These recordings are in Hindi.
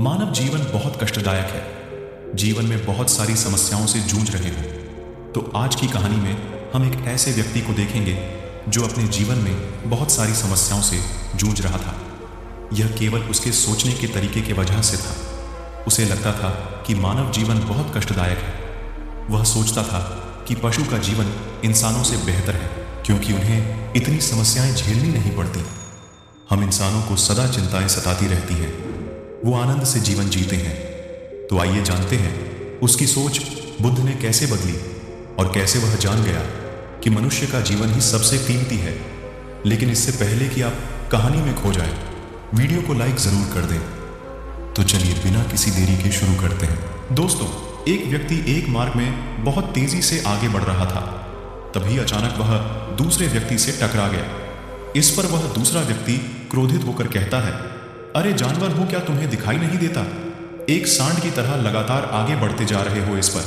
मानव जीवन बहुत कष्टदायक है। जीवन में बहुत सारी समस्याओं से जूझ रहे हो। तो आज की कहानी में हम एक ऐसे व्यक्ति को देखेंगे जो अपने जीवन में बहुत सारी समस्याओं से जूझ रहा था। यह केवल उसके सोचने के तरीके की वजह से था। उसे लगता था कि मानव जीवन बहुत कष्टदायक है। वह सोचता था कि पशु का जीवन इंसानों से बेहतर है, क्योंकि उन्हें इतनी समस्याएं झेलनी नहीं पड़ती। हम इंसानों को सदा चिंताएं सताती रहती हैं, वो आनंद से जीवन जीते हैं। तो आइए जानते हैं उसकी सोच बुद्ध ने कैसे बदली और कैसे वह जान गया कि मनुष्य का जीवन ही सबसे कीमती है। लेकिन इससे पहले कि आप कहानी में खो जाए, वीडियो को लाइक जरूर कर दें। तो चलिए बिना किसी देरी के शुरू करते हैं। दोस्तों, एक व्यक्ति एक मार्ग में बहुत तेजी से आगे बढ़ रहा था। तभी अचानक वह दूसरे व्यक्ति से टकरा गया। इस पर वह दूसरा व्यक्ति क्रोधित होकर कहता है, अरे जानवर हो क्या, तुम्हें दिखाई नहीं देता? एक सांड की तरह लगातार आगे बढ़ते जा रहे हो इस पर।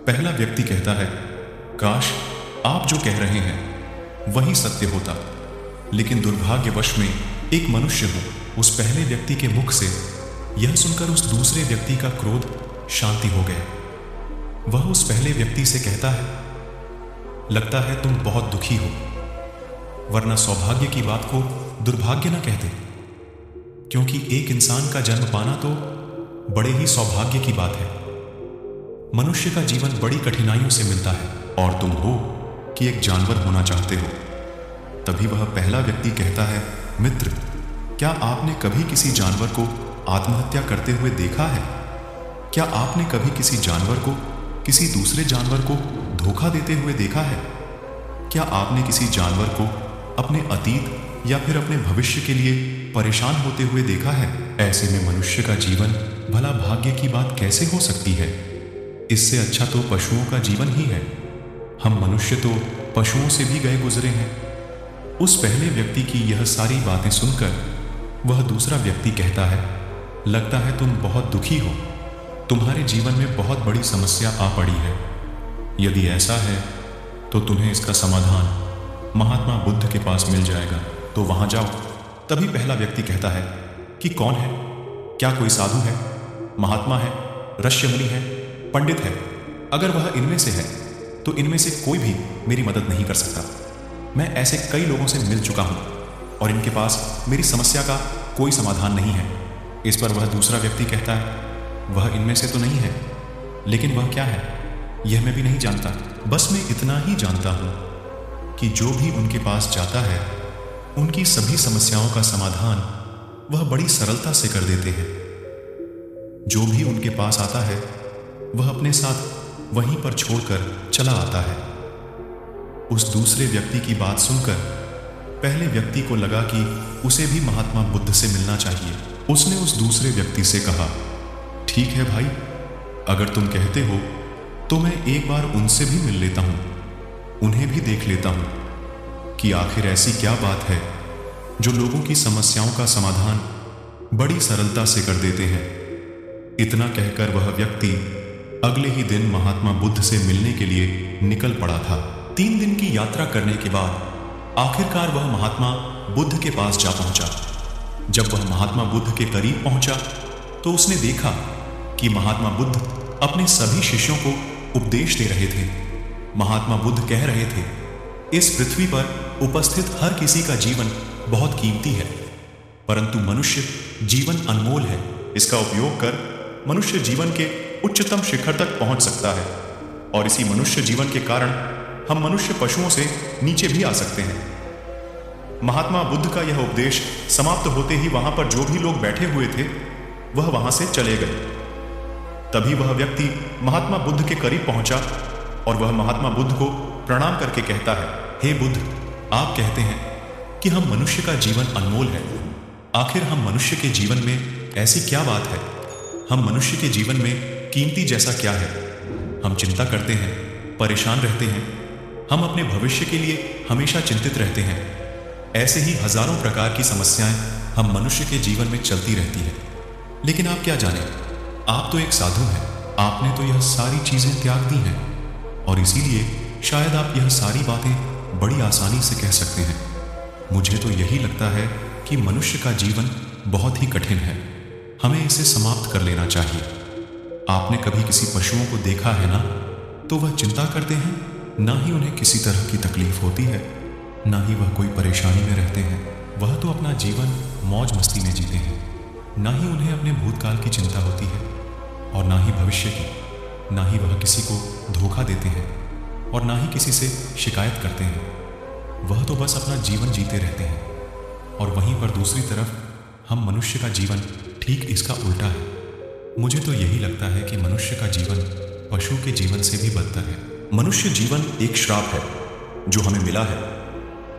पहला व्यक्ति कहता है, काश आप जो कह रहे हैं वही सत्य होता, लेकिन दुर्भाग्यवश में एक मनुष्य हूं। उस पहले व्यक्ति के मुख से यह सुनकर उस दूसरे व्यक्ति का क्रोध शांति हो गया। वह उस पहले व्यक्ति से कहता है, लगता है तुम बहुत दुखी हो, वरना सौभाग्य की बात को दुर्भाग्य न कहते, क्योंकि एक इंसान का जन्म पाना तो बड़े ही सौभाग्य की बात है। मनुष्य का जीवन बड़ी कठिनाइयों से मिलता है और तुम हो कि एक जानवर होना चाहते हो। तभी वह पहला व्यक्ति कहता है, मित्र, क्या आपने कभी किसी जानवर को आत्महत्या करते हुए देखा है? क्या आपने कभी किसी जानवर को किसी दूसरे जानवर को धोखा देते हुए देखा है? क्या आपने किसी जानवर को अपने अतीत या फिर अपने भविष्य के लिए परेशान होते हुए देखा है? ऐसे में मनुष्य का जीवन भला भाग्य की बात कैसे हो सकती है? इससे अच्छा तो पशुओं का जीवन ही है। हम मनुष्य तो पशुओं से भी गए गुजरे हैं। उस पहले व्यक्ति की यह सारी बातें सुनकर वह दूसरा व्यक्ति कहता है, लगता है तुम बहुत दुखी हो, तुम्हारे जीवन में बहुत बड़ी समस्या आ पड़ी है। यदि ऐसा है तो तुम्हें इसका समाधान महात्मा बुद्ध के पास मिल जाएगा, तो वहां जाओ। तभी पहला व्यक्ति कहता है कि कौन है? क्या कोई साधु है, महात्मा है, ऋषिमुनि है, पंडित है? अगर वह इनमें से है तो इनमें से कोई भी मेरी मदद नहीं कर सकता। मैं ऐसे कई लोगों से मिल चुका हूं और इनके पास मेरी समस्या का कोई समाधान नहीं है। इस पर वह दूसरा व्यक्ति कहता है, वह इनमें से तो नहीं है, लेकिन वह क्या है यह मैं भी नहीं जानता। बस मैं इतना ही जानता हूं कि जो भी उनके पास जाता है उनकी सभी समस्याओं का समाधान वह बड़ी सरलता से कर देते हैं। जो भी उनके पास आता है वह अपने साथ वहीं पर छोड़कर चला आता है। उस दूसरे व्यक्ति की बात सुनकर पहले व्यक्ति को लगा कि उसे भी महात्मा बुद्ध से मिलना चाहिए। उसने उस दूसरे व्यक्ति से कहा, ठीक है भाई, अगर तुम कहते हो तो मैं एक बार उनसे भी मिल लेता हूं, उन्हें भी देख लेता हूं कि आखिर ऐसी क्या बात है जो लोगों की समस्याओं का समाधान बड़ी सरलता से कर देते हैं। इतना कहकर वह व्यक्ति अगले ही दिन महात्मा बुद्ध से मिलने के लिए निकल पड़ा था। 3 दिन की यात्रा करने के बाद आखिरकार वह महात्मा बुद्ध के पास जा पहुंचा। जब वह महात्मा बुद्ध के करीब पहुंचा तो उसने देखा कि महात्मा बुद्ध अपने सभी शिष्यों को उपदेश दे रहे थे। महात्मा बुद्ध कह रहे थे, इस पृथ्वी पर उपस्थित हर किसी का जीवन बहुत कीमती है, परंतु मनुष्य जीवन अनमोल है। इसका उपयोग कर मनुष्य जीवन के उच्चतम शिखर तक पहुंच सकता है, और इसी मनुष्य जीवन के कारण हम मनुष्य पशुओं से नीचे भी आ सकते हैं। महात्मा बुद्ध का यह उपदेश समाप्त होते ही वहां पर जो भी लोग बैठे हुए थे वह वहां से चले गए। तभी वह व्यक्ति महात्मा बुद्ध के करीब पहुंचा और वह महात्मा बुद्ध को प्रणाम करके कहता है, हे बुद्ध, आप कहते हैं कि हम मनुष्य का जीवन अनमोल है। आखिर हम मनुष्य के जीवन में ऐसी क्या बात है? हम मनुष्य के जीवन में कीमती जैसा क्या है? हम चिंता करते हैं, परेशान रहते हैं, हम अपने भविष्य के लिए हमेशा चिंतित रहते हैं। ऐसे ही हजारों प्रकार की समस्याएं हम मनुष्य के जीवन में चलती रहती है। लेकिन आप क्या जाने, आप तो एक साधु हैं, आपने तो यह सारी चीजें त्याग दी हैं और इसीलिए शायद आप यह सारी बातें बड़ी आसानी से कह सकते हैं। मुझे तो यही लगता है कि मनुष्य का जीवन बहुत ही कठिन है। हमें इसे समाप्त कर लेना चाहिए। आपने कभी किसी पशुओं को देखा है ना, तो वह चिंता करते हैं, ना ही उन्हें किसी तरह की तकलीफ होती है, ना ही वह कोई परेशानी में रहते हैं। वह तो अपना जीवन मौज मस्ती में जीते हैं। ना ही उन्हें अपने भूतकाल की चिंता होती है और ना ही भविष्य की। ना ही वह किसी को धोखा देते हैं और ना ही किसी से शिकायत करते हैं। वह तो बस अपना जीवन जीते रहते हैं। और वहीं पर दूसरी तरफ हम मनुष्य का जीवन ठीक इसका उल्टा है। मुझे तो यही लगता है कि मनुष्य का जीवन पशु के जीवन से भी बदतर है। मनुष्य जीवन एक श्राप है जो हमें मिला है।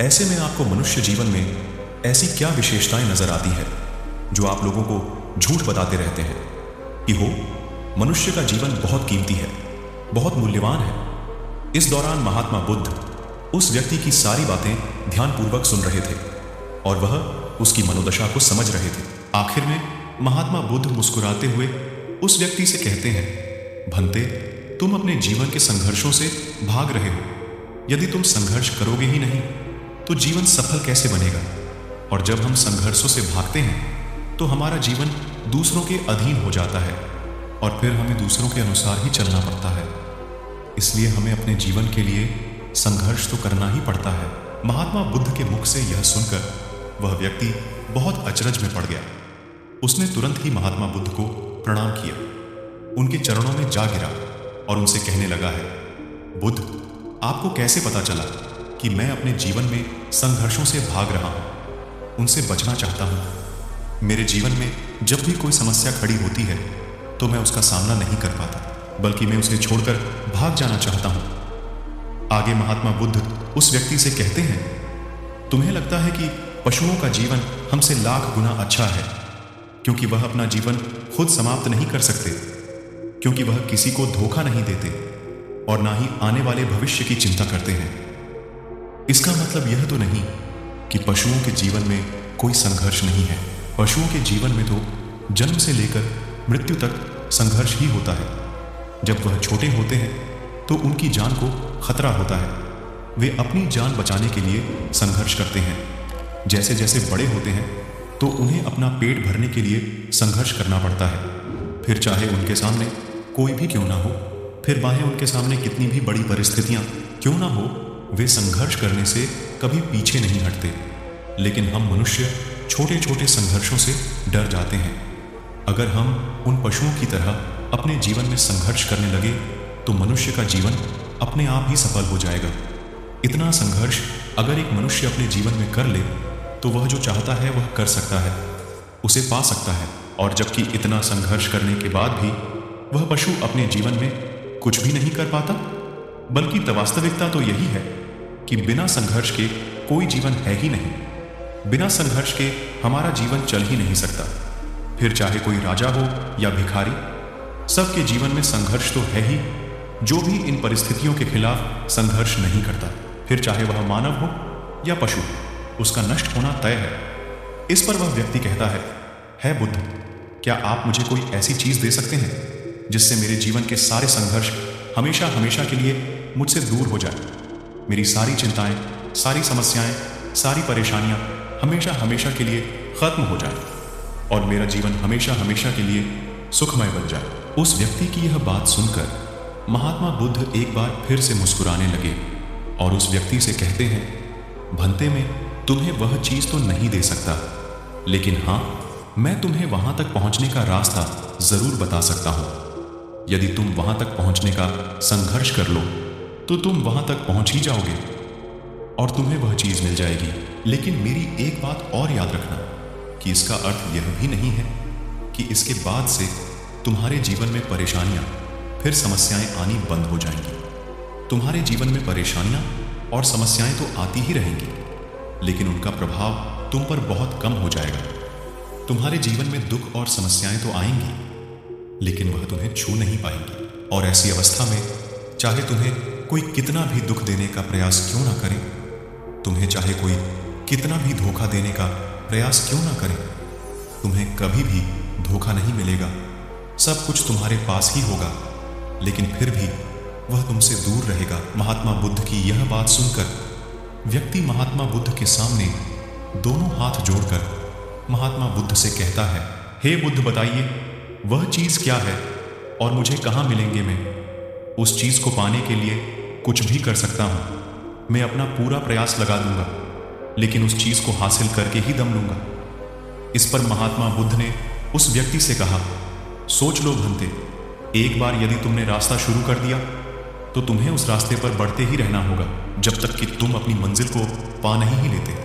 ऐसे में आपको मनुष्य जीवन में ऐसी क्या विशेषताएं नजर आती है जो आप लोगों को झूठ बताते रहते हैं कि हो मनुष्य का जीवन बहुत कीमती है, बहुत मूल्यवान है। इस दौरान महात्मा बुद्ध उस व्यक्ति की सारी बातें ध्यानपूर्वक सुन रहे थे और वह उसकी मनोदशा को समझ रहे थे। आखिर में महात्मा बुद्ध मुस्कुराते हुए उस व्यक्ति से कहते हैं, भंते, तुम अपने जीवन के संघर्षों से भाग रहे हो। यदि तुम संघर्ष करोगे ही नहीं तो जीवन सफल कैसे बनेगा? और जब हम संघर्षों से भागते हैं तो हमारा जीवन दूसरों के अधीन हो जाता है और फिर हमें दूसरों के अनुसार ही चलना पड़ता है। इसलिए हमें अपने जीवन के लिए संघर्ष तो करना ही पड़ता है। महात्मा बुद्ध के मुख से यह सुनकर वह व्यक्ति बहुत अचरज में पड़ गया। उसने तुरंत ही महात्मा बुद्ध को प्रणाम किया, उनके चरणों में जा गिरा और उनसे कहने लगा है, बुद्ध, आपको कैसे पता चला कि मैं अपने जीवन में संघर्षों से भाग रहा हूं, उनसे बचना चाहता हूं। मेरे जीवन में जब भी कोई समस्या खड़ी होती है तो मैं उसका सामना नहीं कर पाता, बल्कि मैं उसे छोड़कर भाग जाना चाहता हूं। आगे महात्मा बुद्ध उस व्यक्ति से कहते हैं, तुम्हें लगता है कि पशुओं का जीवन हमसे लाख गुना अच्छा है, क्योंकि वह अपना जीवन खुद समाप्त नहीं कर सकते, क्योंकि वह किसी को धोखा नहीं देते और ना ही आने वाले भविष्य की चिंता करते हैं। इसका मतलब यह तो नहीं कि पशुओं के जीवन में कोई संघर्ष नहीं है। पशुओं के जीवन में तो जन्म से लेकर मृत्यु तक संघर्ष ही होता है। जब वह छोटे होते हैं तो उनकी जान को खतरा होता है। वे अपनी जान बचाने के लिए संघर्ष करते हैं। जैसे जैसे बड़े होते हैं तो उन्हें अपना पेट भरने के लिए संघर्ष करना पड़ता है। फिर चाहे उनके सामने कोई भी क्यों ना हो, फिर बाहें उनके सामने कितनी भी बड़ी परिस्थितियां क्यों ना हो, वे संघर्ष करने से कभी पीछे नहीं हटते। लेकिन हम मनुष्य छोटे छोटे संघर्षों से डर जाते हैं। अगर हम उन पशुओं की तरह अपने जीवन में संघर्ष करने लगे तो मनुष्य का जीवन अपने आप ही सफल हो जाएगा। इतना संघर्ष अगर एक मनुष्य अपने जीवन में कर ले तो वह जो चाहता है वह कर सकता है, उसे पा सकता है। और जबकि इतना संघर्ष करने के बाद भी वह पशु अपने जीवन में कुछ भी नहीं कर पाता, बल्कि वास्तविकता तो यही है कि बिना संघर्ष के कोई जीवन है ही नहीं। बिना संघर्ष के हमारा जीवन चल ही नहीं सकता। फिर चाहे कोई राजा हो या भिखारी, सबके जीवन में संघर्ष तो है ही। जो भी इन परिस्थितियों के खिलाफ संघर्ष नहीं करता, फिर चाहे वह मानव हो या पशु, उसका नष्ट होना तय है। इस पर वह व्यक्ति कहता है बुद्ध, क्या आप मुझे कोई ऐसी चीज दे सकते हैं जिससे मेरे जीवन के सारे संघर्ष हमेशा हमेशा के लिए मुझसे दूर हो जाए? मेरी सारी चिंताएं, सारी समस्याएं, सारी परेशानियां हमेशा हमेशा के लिए खत्म हो जाए और मेरा जीवन हमेशा हमेशा के लिए सुखमय बन जाए। उस व्यक्ति की यह बात सुनकर महात्मा बुद्ध एक बार फिर से मुस्कुराने लगे और उस व्यक्ति से कहते हैं, भंते, में तुम्हें वह चीज तो नहीं दे सकता, लेकिन हां, मैं तुम्हें वहां तक पहुंचने का रास्ता जरूर बता सकता हूं। यदि तुम वहां तक पहुंचने का संघर्ष कर लो तो तुम वहां तक पहुंच ही जाओगे और तुम्हें वह चीज मिल जाएगी। लेकिन मेरी एक बात और याद रखना कि इसका अर्थ यह भी नहीं है कि इसके बाद से तुम्हारे जीवन में परेशानियां, फिर समस्याएं आनी बंद हो जाएंगी। तुम्हारे जीवन में परेशानियां और समस्याएं तो आती ही रहेंगी, लेकिन उनका प्रभाव तुम पर बहुत कम हो जाएगा। तुम्हारे जीवन में दुख और समस्याएं तो आएंगी, लेकिन वह तुम्हें छू नहीं पाएंगी। और ऐसी अवस्था में चाहे तुम्हें कोई कितना भी दुख देने का प्रयास क्यों ना करे, तुम्हें चाहे कोई कितना भी धोखा देने का प्रयास क्यों ना करे, तुम्हें कभी भी धोखा नहीं मिलेगा। सब कुछ तुम्हारे पास ही होगा, लेकिन फिर भी वह तुमसे दूर रहेगा। महात्मा बुद्ध की यह बात सुनकर व्यक्ति महात्मा बुद्ध के सामने दोनों हाथ जोड़कर महात्मा बुद्ध से कहता है, हे बुद्ध बताइए, वह चीज़ क्या है और मुझे कहाँ मिलेंगे? मैं उस चीज़ को पाने के लिए कुछ भी कर सकता हूँ। मैं अपना पूरा प्रयास लगा दूंगा, लेकिन उस चीज़ को हासिल करके ही दम लूंगा। इस पर महात्मा बुद्ध ने उस व्यक्ति से कहा, सोच लो भंते, एक बार यदि तुमने रास्ता शुरू कर दिया तो तुम्हें उस रास्ते पर बढ़ते ही रहना होगा जब तक कि तुम अपनी मंजिल को पा नहीं ही लेते।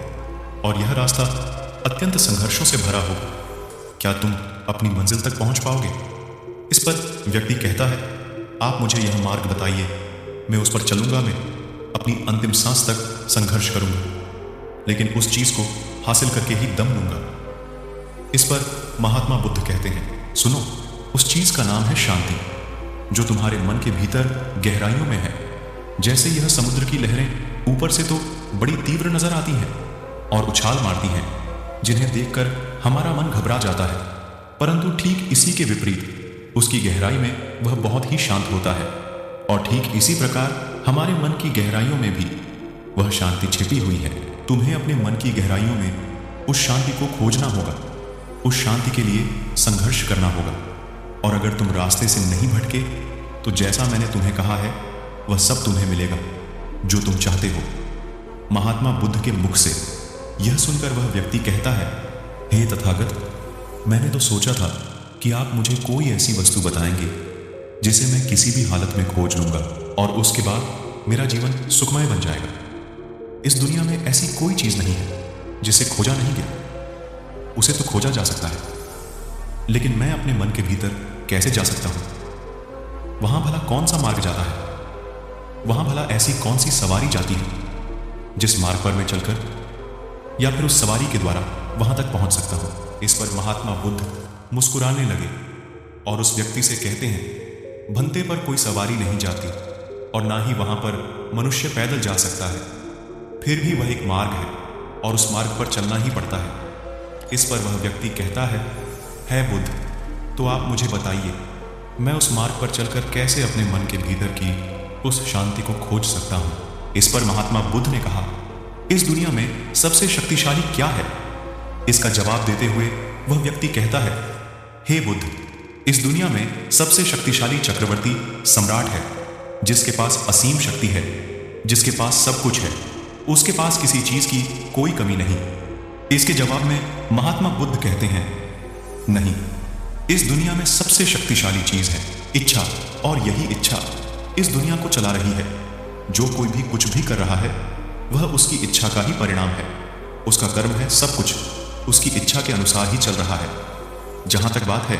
और यह रास्ता अत्यंत संघर्षों से भरा होगा। क्या तुम अपनी मंजिल तक पहुंच पाओगे? इस पर व्यक्ति कहता है, आप मुझे यह मार्ग बताइए, मैं उस पर चलूंगा। मैं अपनी अंतिम सांस तक संघर्ष करूंगा, लेकिन उस चीज को हासिल करके ही दम लूंगा। इस पर महात्मा बुद्ध कहते हैं, सुनो, उस चीज का नाम है शांति, जो तुम्हारे मन के भीतर गहराइयों में है। जैसे यह समुद्र की लहरें ऊपर से तो बड़ी तीव्र नजर आती हैं और उछाल मारती हैं, जिन्हें देखकर हमारा मन घबरा जाता है, परंतु ठीक इसी के विपरीत उसकी गहराई में वह बहुत ही शांत होता है। और ठीक इसी प्रकार हमारे मन की गहराइयों में भी वह शांति छिपी हुई है। तुम्हें अपने मन की गहराइयों में उस शांति को खोजना होगा, उस शांति के लिए संघर्ष करना होगा। और अगर तुम रास्ते से नहीं भटके तो जैसा मैंने तुम्हें कहा है वह सब तुम्हें मिलेगा जो तुम चाहते हो। महात्मा बुद्ध के मुख से यह सुनकर वह व्यक्ति कहता है, हे तथागत, मैंने तो सोचा था कि आप मुझे कोई ऐसी वस्तु बताएंगे जिसे मैं किसी भी हालत में खोज लूंगा और उसके बाद मेरा जीवन सुखमय बन जाएगा। इस दुनिया में ऐसी कोई चीज नहीं है जिसे खोजा नहीं गया। उसे तो खोजा जा सकता है, लेकिन मैं अपने मन के भीतर कैसे जा सकता हूं? वहां भला कौन सा मार्ग जाता है? वहां भला ऐसी कौन सी सवारी जाती है जिस मार्ग पर मैं चलकर या फिर उस सवारी के द्वारा वहां तक पहुंच सकता हूं? इस पर महात्मा बुद्ध मुस्कुराने लगे और उस व्यक्ति से कहते हैं, भंते पर कोई सवारी नहीं जाती और ना ही वहां पर मनुष्य पैदल जा सकता है। फिर भी वह एक मार्ग है और उस मार्ग पर चलना ही पड़ता है। इस पर वह व्यक्ति कहता है बुद्ध, तो आप मुझे बताइए, मैं उस मार्ग पर चलकर कैसे अपने मन के भीतर की उस शांति को खोज सकता हूं? इस पर महात्मा बुद्ध ने कहा, इस दुनिया में सबसे शक्तिशाली क्या है? इसका जवाब देते हुए वह व्यक्ति कहता है, हे बुद्ध, इस दुनिया में सबसे शक्तिशाली चक्रवर्ती सम्राट है, जिसके पास असीम शक्ति है, जिसके पास सब कुछ है, उसके पास किसी चीज की कोई कमी नहीं। इसके जवाब में महात्मा बुद्ध कहते हैं, नहीं, इस दुनिया में सबसे शक्तिशाली चीज है इच्छा, और यही इच्छा इस दुनिया को चला रही है। जो कोई भी कुछ भी कर रहा है वह उसकी इच्छा का ही परिणाम है। उसका कर्म है सब कुछ उसकी इच्छा के अनुसार ही चल रहा है। जहां तक बात है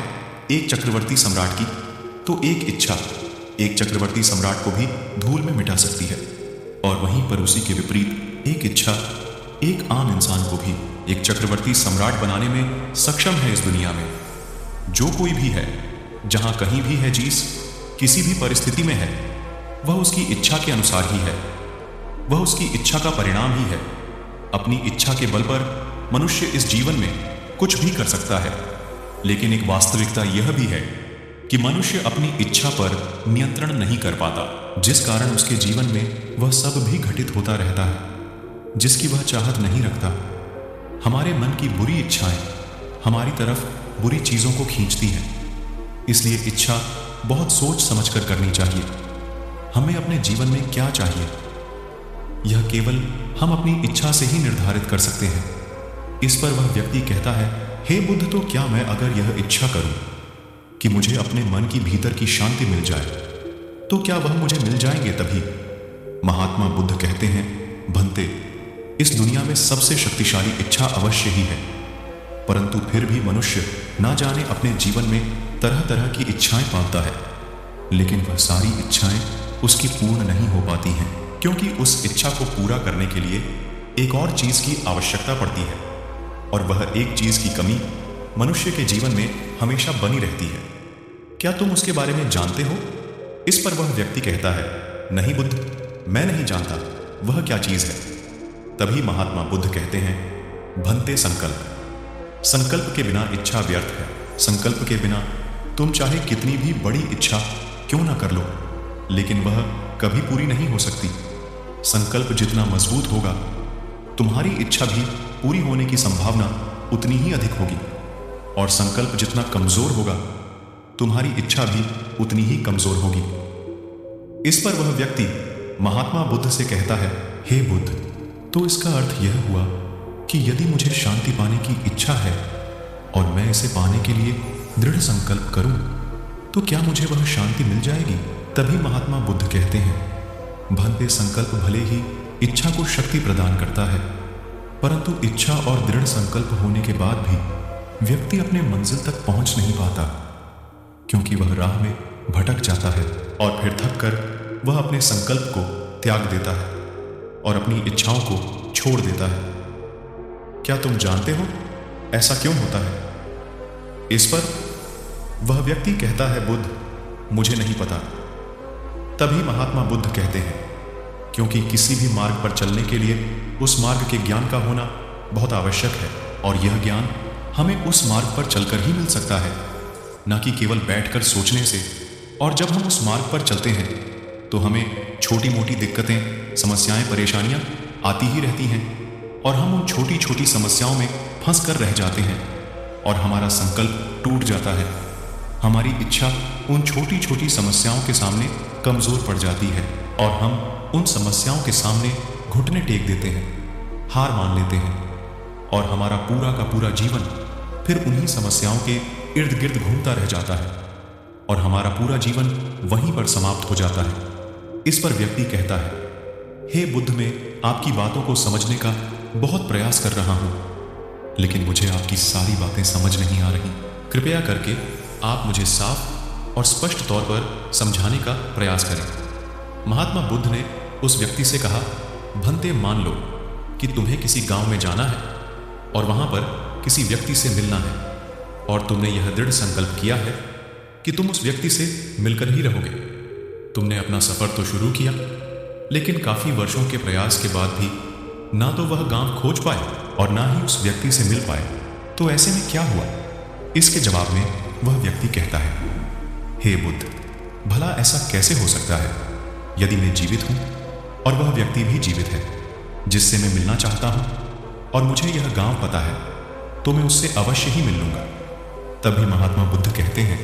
एक चक्रवर्ती सम्राट की, तो एक इच्छा एक चक्रवर्ती सम्राट को भी धूल में मिटा सकती है, और वहीं पर उसी के विपरीत एक इच्छा एक आम इंसान को भी एक चक्रवर्ती सम्राट बनाने में सक्षम है। इस दुनिया में जो कोई भी है, जहां कहीं भी है, किसी भी परिस्थिति में है, वह उसकी इच्छा के अनुसार ही है, वह उसकी इच्छा का परिणाम ही है। अपनी इच्छा के बल पर मनुष्य इस जीवन में कुछ भी कर सकता है, लेकिन एक वास्तविकता यह भी है कि मनुष्य अपनी इच्छा पर नियंत्रण नहीं कर पाता, जिस कारण उसके जीवन में वह सब भी घटित होता रहता है जिसकी वह चाहत नहीं रखता। हमारे मन की बुरी इच्छाएं हमारी तरफ बुरी चीजों को खींचती हैं, इसलिए इच्छा बहुत सोच समझकर करनी चाहिए। हमें अपने जीवन में क्या चाहिए, यह केवल हम अपनी इच्छा से ही निर्धारित कर सकते हैं। इस पर वह व्यक्ति कहता है, हे बुद्ध, तो क्या मैं अगर यह इच्छा करूं कि मुझे अपने मन की भीतर की शांति मिल जाए, तो क्या वह मुझे मिल जाएंगे तभी? महात्मा बुद्ध कहते हैं, भंते, इस दुनिया में सबसे शक्तिशाली इच्छा अवश्य ही है, परंतु फिर भी मनुष्य ना जाने अपने जीवन में तरह तरह की इच्छाएं पालता है, लेकिन वह सारी इच्छाएं उसकी पूर्ण नहीं हो पाती हैं, क्योंकि उस इच्छा को पूरा करने के लिए एक और चीज की आवश्यकता पड़ती है, और वह एक चीज की कमी मनुष्य के जीवन में हमेशा बनी रहती है। क्या तुम उसके बारे में जानते हो? इस पर वह व्यक्ति कहता है, नहीं बुद्ध, मैं नहीं जानता वह क्या चीज है। तभी महात्मा बुद्ध कहते हैं, भंते, संकल्प। संकल्प के बिना इच्छा व्यर्थ है। संकल्प के बिना तुम चाहे कितनी भी बड़ी इच्छा क्यों ना कर लो, लेकिन वह कभी पूरी नहीं हो सकती। संकल्प जितना मजबूत होगा, तुम्हारी इच्छा भी पूरी होने की संभावना उतनी ही अधिक होगी। और संकल्प जितना कमजोर होगा, तुम्हारी इच्छा भी उतनी ही कमजोर होगी। इस पर वह व्यक्ति महात्मा बुद्ध से कहता है, हे बुद्ध, तो इसका अर्थ यह हुआ कि यदि मुझे शांति पाने की इच्छा है और मैं इसे पाने के लिए दृढ़ संकल्प करूं, तो क्या मुझे वह शांति मिल जाएगी? तभी महात्मा बुद्ध कहते हैं, भंते, संकल्प भले ही इच्छा को शक्ति प्रदान करता है, परंतु इच्छा और दृढ़ संकल्प होने के बाद भी व्यक्ति अपने मंजिल तक पहुंच नहीं पाता, क्योंकि वह राह में भटक जाता है और फिर थक कर वह अपने संकल्प को त्याग देता है और अपनी इच्छाओं को छोड़ देता है। क्या तुम जानते हो ऐसा क्यों होता है? इस पर वह व्यक्ति कहता है, बुद्ध, मुझे नहीं पता। तभी महात्मा बुद्ध कहते हैं, क्योंकि किसी भी मार्ग पर चलने के लिए उस मार्ग के ज्ञान का होना बहुत आवश्यक है, और यह ज्ञान हमें उस मार्ग पर चलकर ही मिल सकता है, न कि केवल बैठकर सोचने से। और जब हम उस मार्ग पर चलते हैं तो हमें छोटी मोटी दिक्कतें, समस्याएं, परेशानियां आती ही रहती हैं, और हम उन छोटी छोटी समस्याओं में फंस कर रह जाते हैं और हमारा संकल्प टूट जाता है। हमारी इच्छा उन छोटी छोटी समस्याओं के सामने कमजोर पड़ जाती है और हम उन समस्याओं के सामने घुटने टेक देते हैं, हार मान लेते हैं, और हमारा पूरा का पूरा जीवन फिर उन्हीं समस्याओं के इर्द गिर्द घूमता रह जाता है और हमारा पूरा जीवन वहीं पर समाप्त हो जाता है। इस पर व्यक्ति कहता है, हे बुद्ध, मैं आपकी बातों को समझने का बहुत प्रयास कर रहा हूं, लेकिन मुझे आपकी सारी बातें समझ नहीं आ रही। कृपया करके आप मुझे साफ और स्पष्ट तौर पर समझाने का प्रयास करें। महात्मा बुद्ध ने उस व्यक्ति से कहा, भंते, मान लो कि तुम्हें किसी गांव में जाना है और वहां पर किसी व्यक्ति से मिलना है, और तुमने यह दृढ़ संकल्प किया है कि तुम उस व्यक्ति से मिलकर ही रहोगे। तुमने अपना सफर तो शुरू किया, लेकिन काफी वर्षों के प्रयास के बाद भी ना तो वह गांव खोज पाए और ना ही उस व्यक्ति से मिल पाए। तो ऐसे में क्या हुआ? इसके जवाब में वह व्यक्ति कहता है, हे बुद्ध, भला ऐसा कैसे हो सकता है? यदि मैं जीवित हूं और वह व्यक्ति भी जीवित है जिससे मैं मिलना चाहता हूं, और मुझे यह गांव पता है, तो मैं उससे अवश्य ही मिल लूंगा। तभी महात्मा बुद्ध कहते हैं,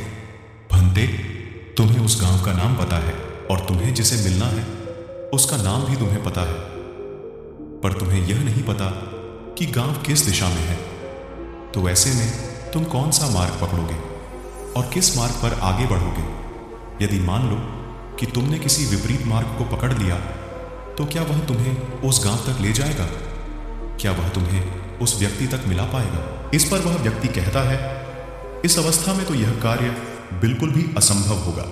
भंते, तुम्हें उस गांव का नाम पता है और तुम्हें जिसे मिलना है उसका नाम भी तुम्हें पता है, पर तुम्हें यह नहीं पता कि गांव किस दिशा में है। तो ऐसे में तुम कौन सा मार्ग पकड़ोगे और किस मार्ग पर आगे बढ़ोगे? यदि मान लो कि तुमने किसी विपरीत मार्ग को पकड़ लिया, तो क्या वह तुम्हें उस गांव तक ले जाएगा? क्या वह तुम्हें उस व्यक्ति तक मिला पाएगा? इस पर वह व्यक्ति कहता है, इस अवस्था में तो यह कार्य बिल्कुल भी असंभव होगा।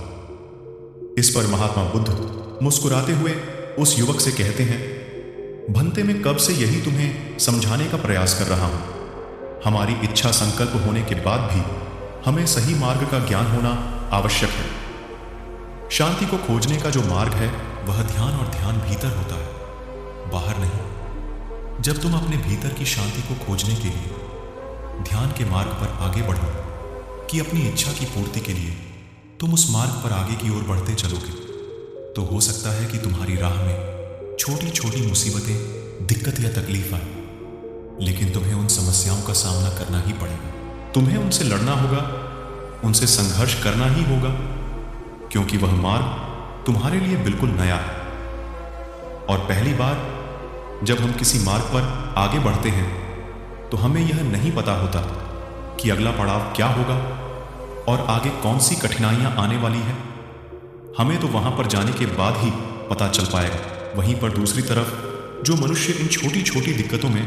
इस पर महात्मा बुद्ध मुस्कुराते हुए उस युवक से कहते हैं, भंते, मैं कब से यही तुम्हें समझाने का प्रयास कर रहा हूं। हमारी इच्छा संकल्प होने के बाद भी हमें सही मार्ग का ज्ञान होना आवश्यक है। शांति को खोजने का जो मार्ग है वह ध्यान, और ध्यान भीतर होता है, बाहर नहीं। जब तुम अपने भीतर की शांति को खोजने के लिए ध्यान के मार्ग पर आगे बढ़ो कि अपनी इच्छा की पूर्ति के लिए तुम उस मार्ग पर आगे की ओर बढ़ते चलोगे, तो हो सकता है कि तुम्हारी राह में छोटी छोटी मुसीबतें, दिक्कत या तकलीफ आए, लेकिन तुम्हें उन समस्याओं का सामना करना ही पड़ेगा। तुम्हें उनसे लड़ना होगा, उनसे संघर्ष करना ही होगा, क्योंकि वह मार्ग तुम्हारे लिए बिल्कुल नया है। और पहली बार जब हम किसी मार्ग पर आगे बढ़ते हैं तो हमें यह नहीं पता होता कि अगला पड़ाव क्या होगा और आगे कौन सी कठिनाइयां आने वाली हैं। हमें तो वहां पर जाने के बाद ही पता चल पाएगा। वहीं पर दूसरी तरफ जो मनुष्य इन छोटी छोटी दिक्कतों में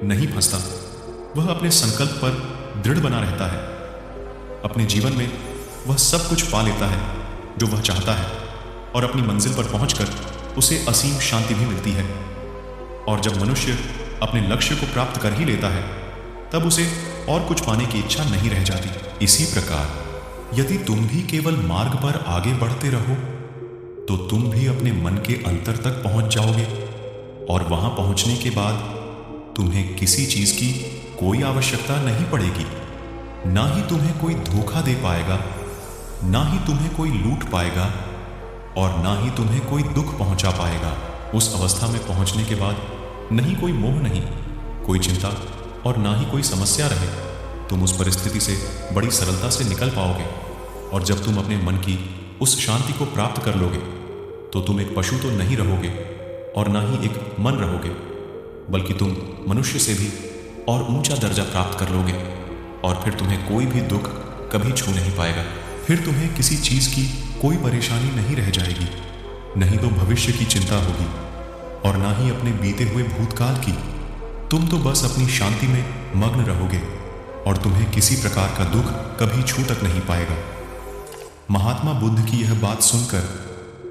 नहीं फंसता, वह अपने संकल्प पर दृढ़ बना रहता है। अपने जीवन में वह सब कुछ पा लेता है जो वह चाहता है, और अपनी मंजिल पर पहुंचकर उसे असीम शांति भी मिलती है। और जब मनुष्य अपने लक्ष्य को प्राप्त कर ही लेता है, तब उसे और कुछ पाने की इच्छा नहीं रह जाती। इसी प्रकार यदि तुम भी केवल मार्ग पर आगे बढ़ते रहो, तो तुम भी अपने मन के अंतर तक पहुंच जाओगे, और वहां पहुंचने के बाद तुम्हें किसी चीज की कोई आवश्यकता नहीं पड़ेगी। ना ही तुम्हें कोई धोखा दे पाएगा, ना ही तुम्हें कोई लूट पाएगा, और ना ही तुम्हें कोई दुख पहुंचा पाएगा। उस अवस्था में पहुंचने के बाद नहीं कोई मोह, नहीं कोई चिंता, और ना ही कोई समस्या रहे, तुम उस परिस्थिति से बड़ी सरलता से निकल पाओगे। और जब तुम अपने मन की उस शांति को प्राप्त कर लोगे तो तुम एक पशु तो नहीं रहोगे और ना ही एक मन रहोगे, बल्कि तुम मनुष्य से भी और ऊंचा दर्जा प्राप्त कर लोगे। और फिर तुम्हें कोई भी दुख कभी छू नहीं पाएगा। फिर तुम्हें किसी चीज की कोई परेशानी नहीं रह जाएगी, नहीं तो भविष्य की चिंता होगी और ना ही अपने बीते हुए भूतकाल की। तुम तो बस अपनी शांति में मग्न रहोगे और तुम्हें किसी प्रकार का दुख कभी छू तक नहीं पाएगा। महात्मा बुद्ध की यह बात सुनकर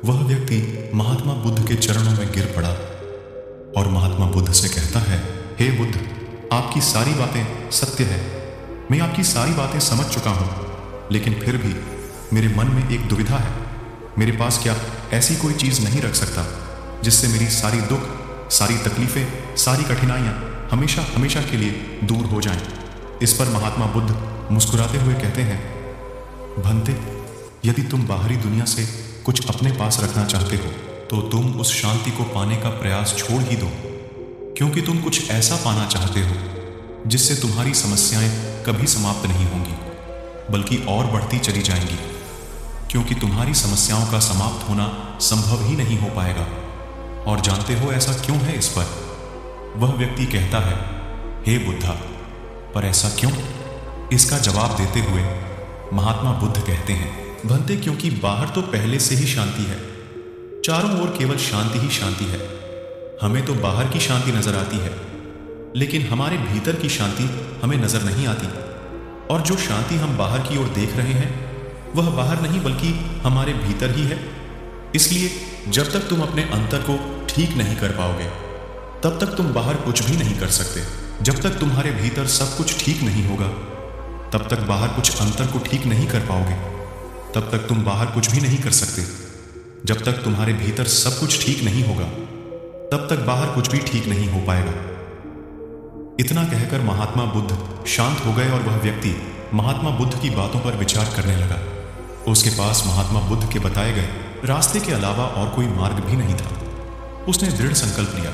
वह व्यक्ति महात्मा बुद्ध के चरणों में गिर पड़ा और महात्मा बुद्ध से कहता है, हे बुद्ध, आपकी सारी बातें सत्य है, मैं आपकी सारी बातें समझ चुका हूं, लेकिन फिर भी मेरे मन में एक दुविधा है। मेरे पास क्या ऐसी कोई चीज नहीं रख सकता जिससे मेरी सारी दुख, सारी तकलीफें, सारी कठिनाइयां हमेशा हमेशा के लिए दूर हो जाएं। इस पर महात्मा बुद्ध मुस्कुराते हुए कहते हैं, भंते, यदि तुम बाहरी दुनिया से कुछ अपने पास रखना चाहते हो तो तुम उस शांति को पाने का प्रयास छोड़ ही दो, क्योंकि तुम कुछ ऐसा पाना चाहते हो जिससे तुम्हारी समस्याएं कभी समाप्त नहीं होंगी, बल्कि और बढ़ती चली जाएंगी, क्योंकि तुम्हारी समस्याओं का समाप्त होना संभव ही नहीं हो पाएगा। और जानते हो ऐसा क्यों है? इस पर वह व्यक्ति कहता है, हे बुद्धा, पर ऐसा क्यों? इसका जवाब देते हुए महात्मा बुद्ध कहते हैं, भंते, क्योंकि बाहर तो पहले से ही शांति है, चारों ओर केवल शांति ही शांति है। हमें तो बाहर की शांति नजर आती है, लेकिन हमारे भीतर की शांति हमें नजर नहीं आती। और जो शांति हम बाहर की ओर देख रहे हैं वह बाहर नहीं बल्कि हमारे भीतर ही है। इसलिए जब तक तुम अपने अंतर को ठीक नहीं कर पाओगे तब तक तुम बाहर कुछ भी नहीं कर सकते। जब तक तुम्हारे भीतर सब कुछ ठीक नहीं होगा तब तक बाहर कुछ अंतर को ठीक नहीं कर पाओगे, तब तक तुम बाहर कुछ भी नहीं कर सकते। जब तक तुम्हारे भीतर सब कुछ ठीक नहीं होगा तब तक बाहर कुछ भी ठीक नहीं हो पाएगा। इतना कहकर महात्मा बुद्ध शांत हो गए और वह व्यक्ति महात्मा बुद्ध की बातों पर विचार करने लगा। उसके पास महात्मा बुद्ध के बताए गए रास्ते के अलावा और कोई मार्ग भी नहीं था। उसने दृढ़ संकल्प लिया,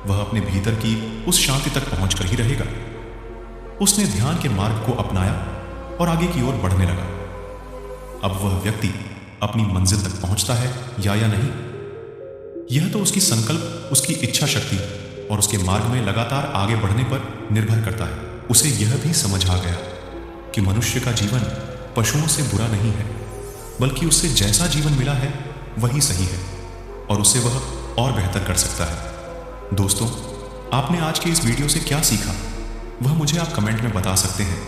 वह अपने भीतर की उस शांति तक पहुंचकर ही रहेगा। उसने ध्यान के मार्ग को अपनाया और आगे की ओर बढ़ने लगा। अब वह व्यक्ति अपनी मंजिल तक पहुंचता है या नहीं, यह तो उसकी संकल्प, उसकी इच्छा शक्ति और उसके मार्ग में लगातार आगे बढ़ने पर निर्भर करता है। उसे यह भी समझ आ गया कि मनुष्य का जीवन पशुओं से बुरा नहीं है, बल्कि उससे जैसा जीवन मिला है वही सही है और उससे वह और बेहतर कर सकता है। दोस्तों, आपने आज के इस वीडियो से क्या सीखा वह मुझे आप कमेंट में बता सकते हैं।